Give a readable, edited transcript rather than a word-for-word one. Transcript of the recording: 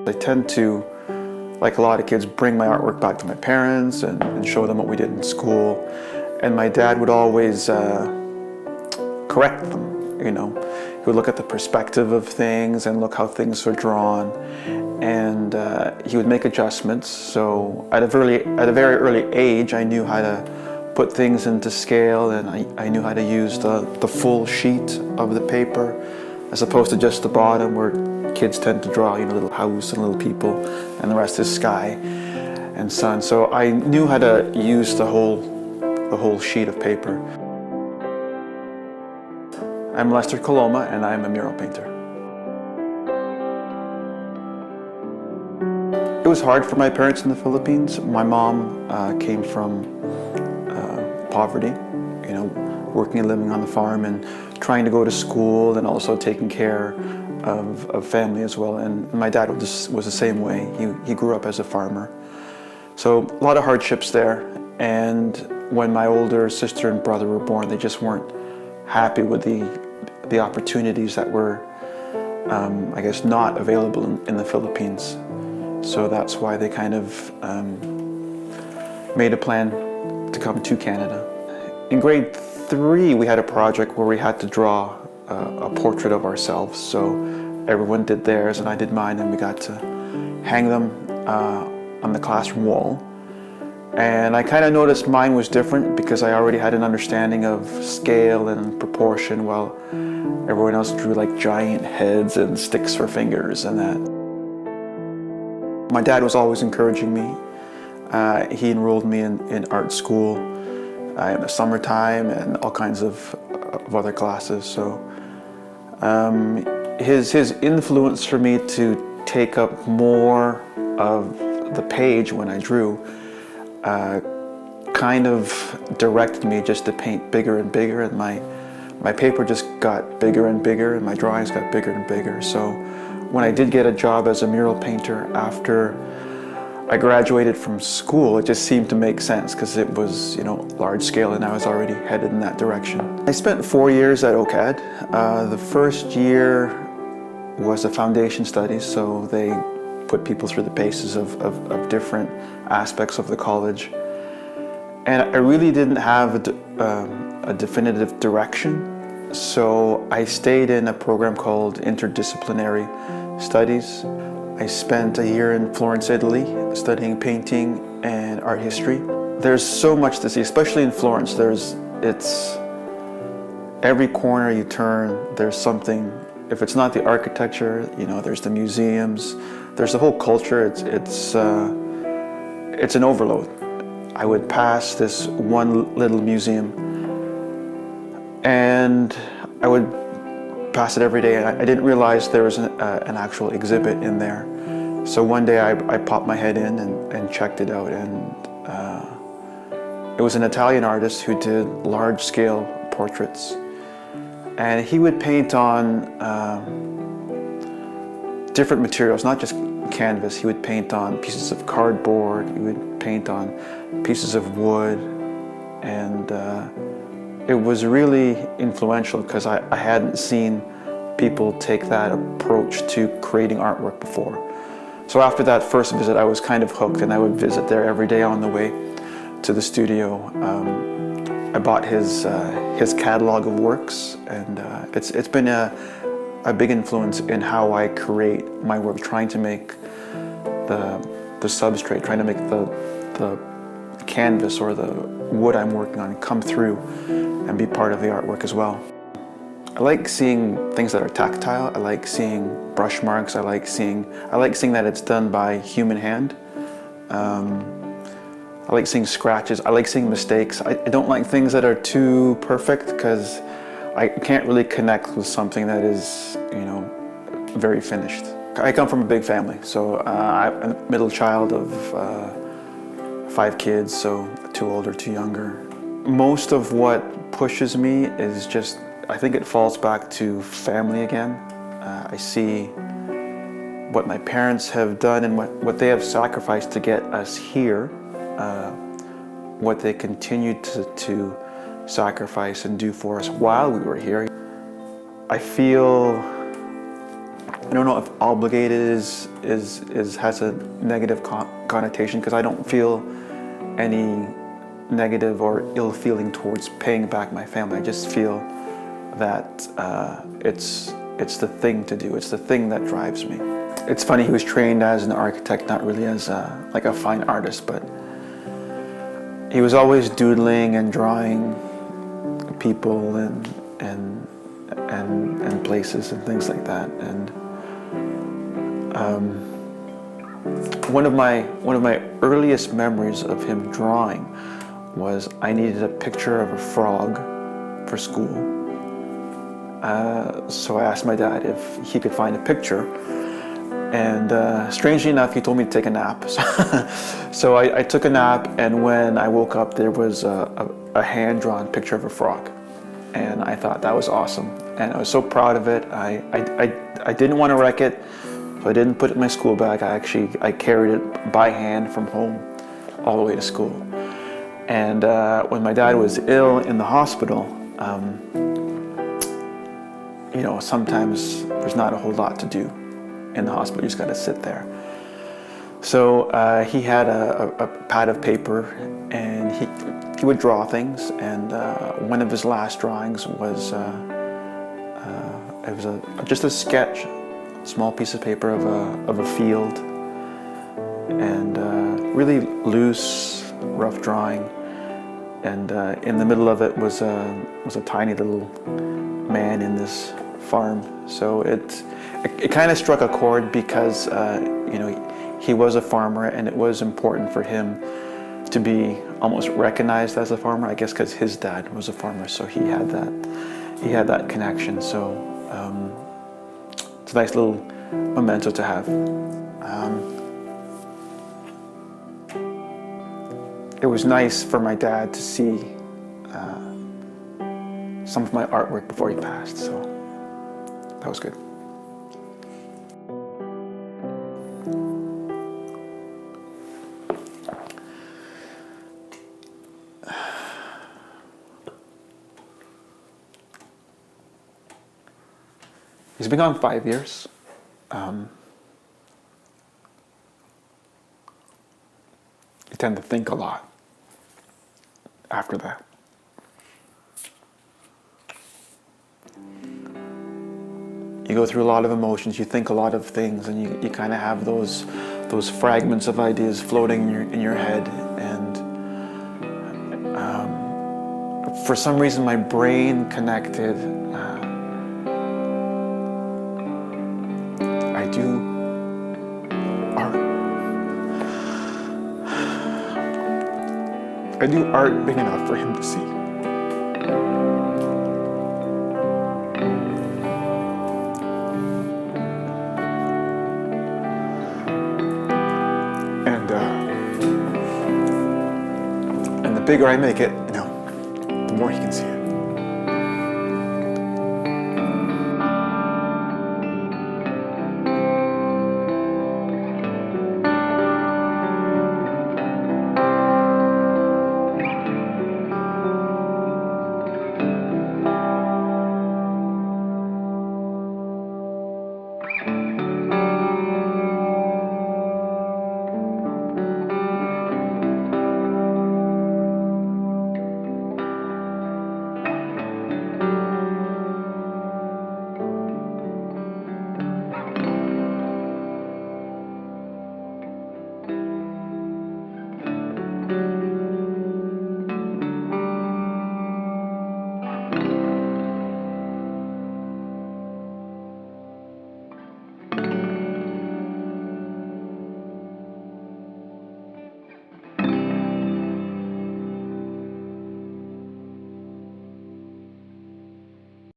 I tend to, like a lot of kids, bring my artwork back to my parents and show them what we did in school. And my dad would always correct them, you know. He would look at the perspective of things and look how things are drawn. And he would make adjustments. So at a very early age, I knew how to put things into scale, and I knew how to use the full sheet of the paper, as opposed to just the bottom where kids tend to draw, you know, little house and little people, and the rest is sky and sun. So I knew how to use the whole sheet of paper. I'm Lester Coloma, and I'm a mural painter. It was hard for my parents in the Philippines. My mom came from poverty, you know, working and living on the farm and trying to go to school and also taking care of family as well. And my dad was the same way. He grew up as a farmer. So a lot of hardships there. And when my older sister and brother were born, they just weren't happy with the opportunities that were, I guess, not available in the Philippines. So that's why they kind of made a plan to come to Canada. In grade 3, we had a project where we had to draw a portrait of ourselves. So everyone did theirs and I did mine, and we got to hang them on the classroom wall. And I kind of noticed mine was different because I already had an understanding of scale and proportion, while everyone else drew like giant heads and sticks for fingers and that. My dad was always encouraging me. He enrolled me in art school in the summertime and all kinds of other classes. So his influence for me to take up more of the page when I drew kind of directed me just to paint bigger and bigger, and my paper just got bigger and bigger, and my drawings got bigger and bigger. So when I did get a job as a mural painter after I graduated from school, it just seemed to make sense because it was, you know, large scale, and I was already headed in that direction. I spent 4 years at OCAD. The first year was a foundation study, so they put people through the paces of different aspects of the college. And I really didn't have a definitive direction. So I stayed in a program called interdisciplinary studies. I spent a year in Florence, Italy, studying painting and art history. There's so much to see, especially in Florence. It's every corner you turn, there's something. If it's not the architecture, you know, there's the museums, there's the whole culture. It's an overload. I would pass this one little museum, and I would pass it every day, and I didn't realize there was an actual exhibit in there. So one day I popped my head in and checked it out, and it was an Italian artist who did large-scale portraits. And he would paint on different materials, not just canvas. He would paint on pieces of cardboard, he would paint on pieces of wood, and it was really influential because I hadn't seen people take that approach to creating artwork before. So after that first visit, I was kind of hooked, and I would visit there every day on the way to the studio. I bought his catalog of works, and it's been a big influence in how I create my work, trying to make the substrate, trying to make the canvas or the wood I'm working on come through and be part of the artwork as well. I like seeing things that are tactile. I like seeing brush marks. I like seeing that it's done by human hand. I like seeing scratches. I like seeing mistakes. I don't like things that are too perfect because I can't really connect with something that is, you know, very finished. I come from a big family, so I'm a middle child of 5 kids, so 2 older, 2 younger. Most of what pushes me is just, I think it falls back to family again. I see what my parents have done and what they have sacrificed to get us here, what they continued to sacrifice and do for us while we were here. I feel I don't know if obligated has a negative connotation, because I don't feel any negative or ill feeling towards paying back my family. I just feel that it's the thing to do. It's the thing that drives me. It's funny, he was trained as an architect, not really as like a fine artist, but he was always doodling and drawing people and places and things like that. And one of my earliest memories of him drawing was I needed a picture of a frog for school. So I asked my dad if he could find a picture, and strangely enough, he told me to take a nap. So I took a nap, and when I woke up, there was a hand-drawn picture of a frog, and I thought that was awesome, and I was so proud of it. I didn't want to wreck it, so I didn't put it in my school bag. I carried it by hand from home all the way to school. And when my dad was ill in the hospital, you know, sometimes there's not a whole lot to do in the hospital. You just got to sit there. So he had a pad of paper, and he would draw things. And one of his last drawings was it was just a sketch, small piece of paper of a field, and really loose, rough drawing. And in the middle of it was a tiny little man in this farm. So it kind of struck a chord, because you know, he was a farmer, and it was important for him to be almost recognized as a farmer, I guess, because his dad was a farmer, so he had that connection. So it's a nice little memento to have. It was nice for my dad to see some of my artwork before he passed, so that was good. He's been gone 5 years. You tend to think a lot after that. You go through a lot of emotions, you think a lot of things, and you kind of have those fragments of ideas floating in your head. And for some reason, my brain connected. I do art. I do art big enough for him to see. And the bigger I make it, you know, the more he can see it.